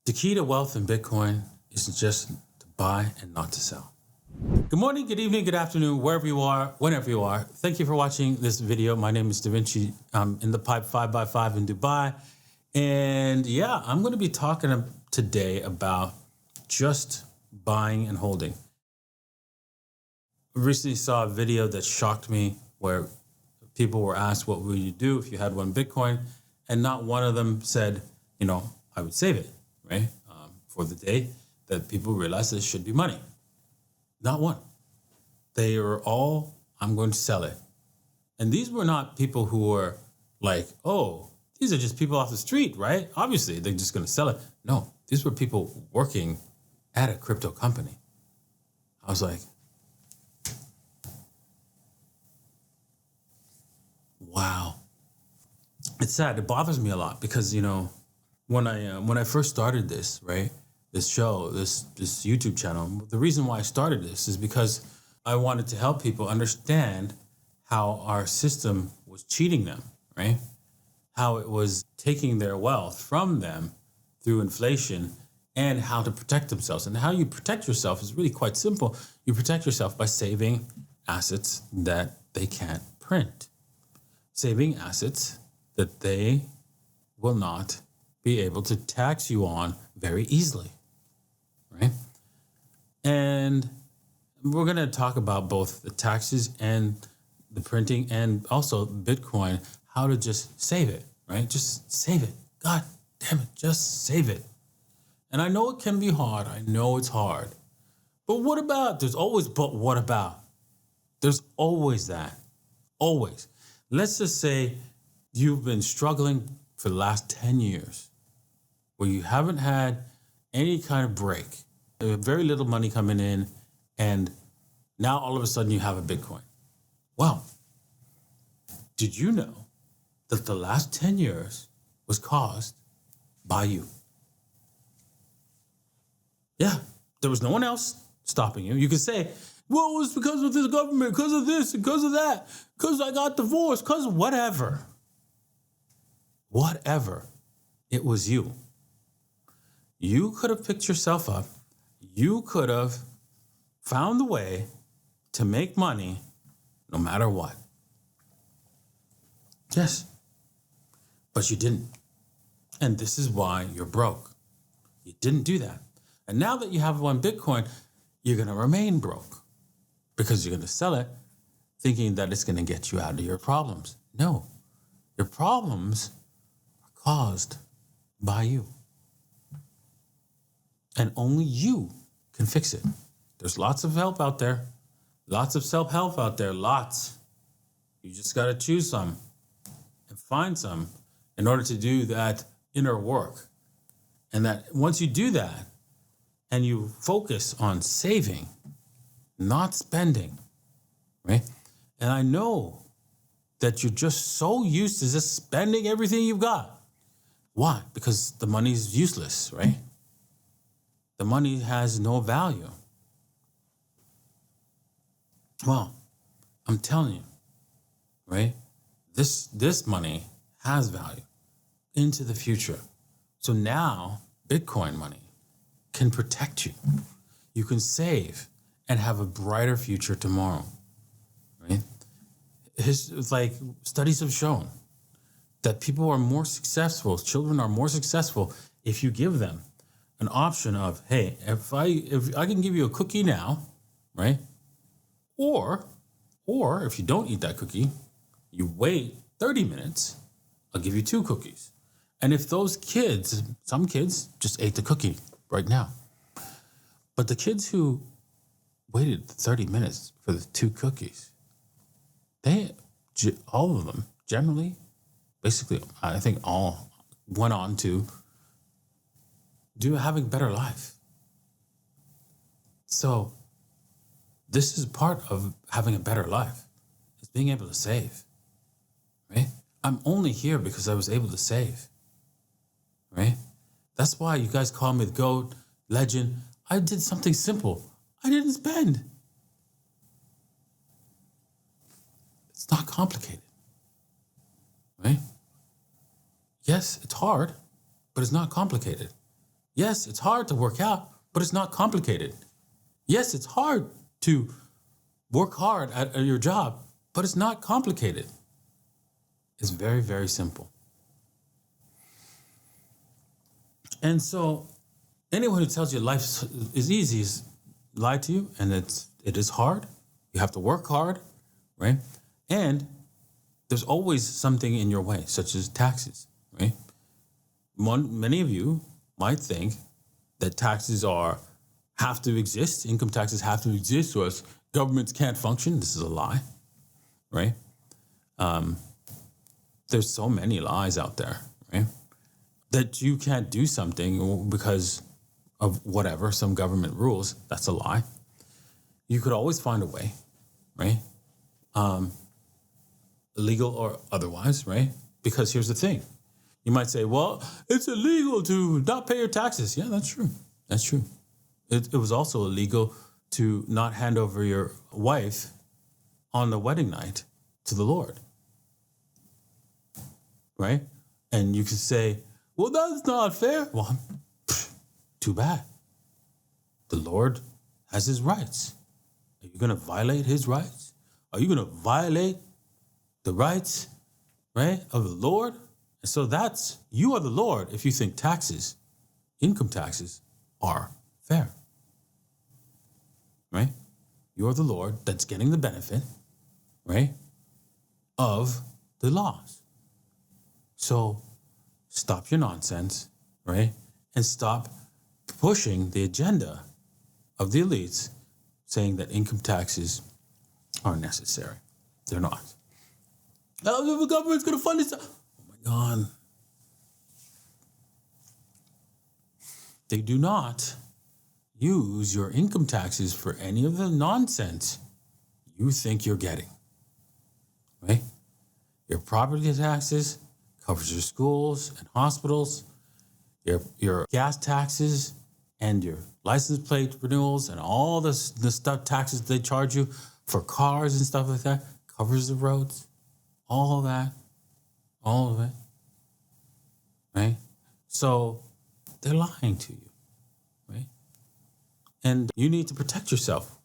The key to wealth in Bitcoin is just to buy and not to sell. Good morning, good evening, good afternoon, wherever you are, whenever you are. Thank you for watching this video. My name is Da Vinci. I'm in the pipe 5x5 in Dubai. And yeah, I'm going to be talking today about just buying and holding. I recently saw a video that shocked me where people were asked, what would you do if you had one Bitcoin? And not one of them said, I would save it, right? For the day that people realize that it should be money. Not one. They were all, I'm going to sell it. And these were not people who were like, oh, these are just people off the street, right? Obviously, they're just going to sell it. No, these were people working at a crypto company. I was like, wow. It's sad. It bothers me a lot because, when I first started this, right, this show, this YouTube channel, the reason why I started this is because I wanted to help people understand how our system was cheating them, right? How it was taking their wealth from them through inflation and how to protect themselves. And how you protect yourself is really quite simple. You protect yourself by saving assets that they can't print. Saving assets that they will not be able to tax you on very easily, right? And we're going to talk about both the taxes and the printing and also Bitcoin, how to just save it, right? Just save it. God damn it, just save it. And I know it can be hard. I know it's hard. But what about? There's always but what about? There's always that. Always. Let's just say you've been struggling for the last 10 years where you haven't had any kind of break, very little money coming in, and now all of a sudden you have a Bitcoin. Well, did you know that the last 10 years was caused by you? Yeah, there was no one else stopping you. You could say, well, it was because of this government, because of this, because of that, because I got divorced, because of whatever. Whatever. It was you. You could have picked yourself up. You could have found a way to make money no matter what. Yes. But you didn't. And this is why you're broke. You didn't do that. And now that you have one Bitcoin, you're going to remain broke because you're going to sell it thinking that it's going to get you out of your problems. No. Your problems are caused by you. And only you can fix it. There's lots of help out there. Lots of self-help out there. Lots. You just got to choose some and find some in order to do that inner work. And that once you do that and you focus on saving, not spending, right? And I know that you're just so used to just spending everything you've got. Why? Because the money's useless, right? The money has no value. Well, I'm telling you, right? This money has value into the future. So now Bitcoin money can protect you. You can save and have a brighter future tomorrow, right? It's like studies have shown that people are more successful, children are more successful if you give them an option of, hey, if I can give you a cookie now, right? Or if you don't eat that cookie, you wait 30 minutes, I'll give you 2 cookies. And if those kids, some kids just ate the cookie right now. But the kids who waited 30 minutes for the 2 cookies, all of them generally, basically, I think all went on to having a better life. So this is part of having a better life. It's being able to save, right? I'm only here because I was able to save, right? That's why you guys call me the GOAT, legend. I did something simple. I didn't spend. It's not complicated, right? Yes, it's hard, but it's not complicated. Yes, it's hard to work out, but it's not complicated. Yes, it's hard to work hard at your job, but it's not complicated. It's very, very simple. And so anyone who tells you life is easy is lie to you, and it is hard. You have to work hard, right? And there's always something in your way, such as taxes, right? Many of you might think that taxes have to exist, income taxes have to exist, or else governments can't function. This is a lie, right? There's so many lies out there, right? That you can't do something because of whatever, some government rules. That's a lie. You could always find a way, right? Illegal or otherwise, right? Because here's the thing. You might say, well, it's illegal to not pay your taxes. Yeah, that's true. That's true. It was also illegal to not hand over your wife on the wedding night to the Lord, right? And you could say, well, that's not fair. Well, too bad. The Lord has his rights. Are you going to violate his rights? Are you going to violate the rights, right, of the Lord? And so you are the Lord if you think taxes, income taxes, are fair, right? You're the Lord that's getting the benefit, right, of the laws. So stop your nonsense, right, and stop pushing the agenda of the elites saying that income taxes are necessary. They're not. Oh, the government's going to fund this. Oh my God. They do not use your income taxes for any of the nonsense you think you're getting, right? Your property taxes covers your schools and hospitals, your gas taxes and your license plate renewals and all the stuff taxes they charge you for cars and stuff like that, covers the roads, all of it, right? So they're lying to you, right? And you need to protect yourself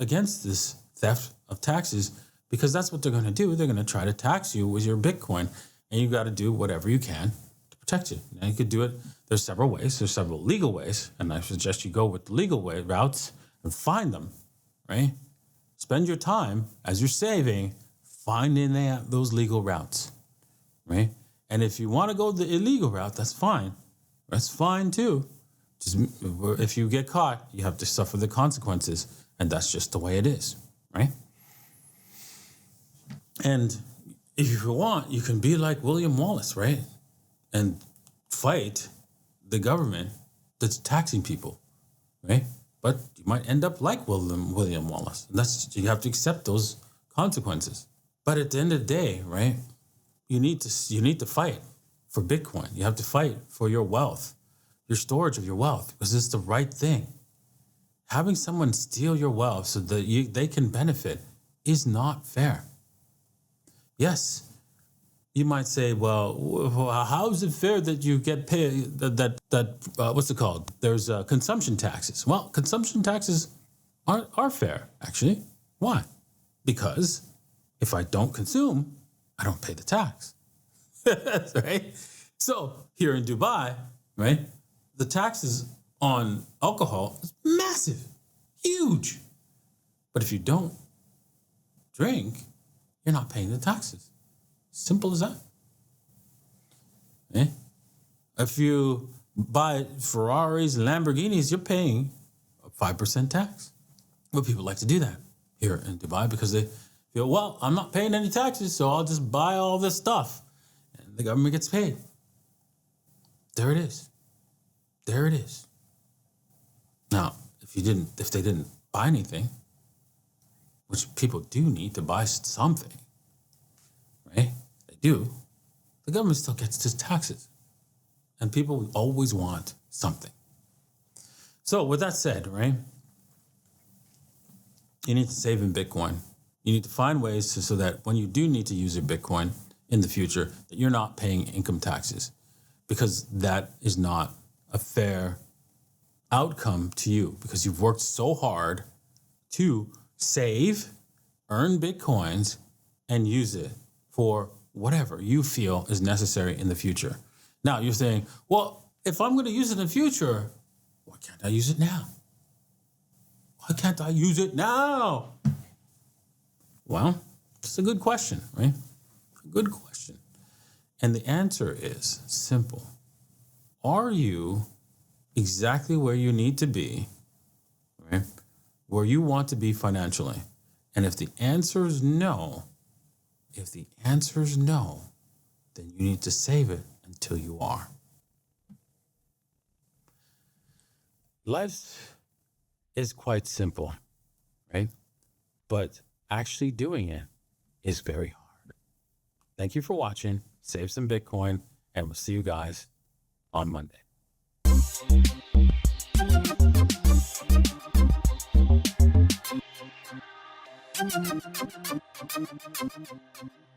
against this theft of taxes, because that's what they're going to do. They're going to try to tax you with your Bitcoin, and you got to do whatever you can to protect it. Now you could do it. There's several ways. There's several legal ways, and I suggest you go with the legal routes and find them, right? Spend your time as you're saving finding those legal routes, right? And if you want to go the illegal route, that's fine. That's fine too. Just if you get caught, you have to suffer the consequences, and that's just the way it is, right? And if you want, you can be like William Wallace, right? And fight the government that's taxing people, right? But you might end up like William Wallace. And you have to accept those consequences. But at the end of the day, right, you need to fight for Bitcoin. You have to fight for your wealth, your storage of your wealth, because it's the right thing. Having someone steal your wealth so that they can benefit is not fair. Yes, you might say, well, how is it fair that you get paid what's it called? There's consumption taxes. Well, consumption taxes are fair, actually. Why? Because if I don't consume, I don't pay the tax, right? So here in Dubai, right, the taxes on alcohol is massive, huge. But if you don't drink, you're not paying the taxes. Simple as that. Eh? If you buy Ferraris and Lamborghinis, you're paying a 5% tax. But people like to do that here in Dubai because they feel, well, I'm not paying any taxes, so I'll just buy all this stuff. And the government gets paid. There it is. There it is. Now, if they didn't buy anything, which people do need to buy something, right? They do. The government still gets its taxes. And people always want something. So with that said, right, you need to save in Bitcoin. You need to find ways so that when you do need to use your Bitcoin in the future, that you're not paying income taxes, because that is not a fair outcome to you because you've worked so hard to save, earn Bitcoins, and use it for whatever you feel is necessary in the future. Now you're saying, well, if I'm going to use it in the future, why can't I use it now? Why can't I use it now? Well, it's a good question, right? A good question. And the answer is simple. Are you exactly where you need to be, right? Where you want to be financially? And if the answer is no, then you need to save it until you are. Life is quite simple, right? But actually doing it is very hard. Thank you for watching. Save some Bitcoin, and we'll see you guys on Monday.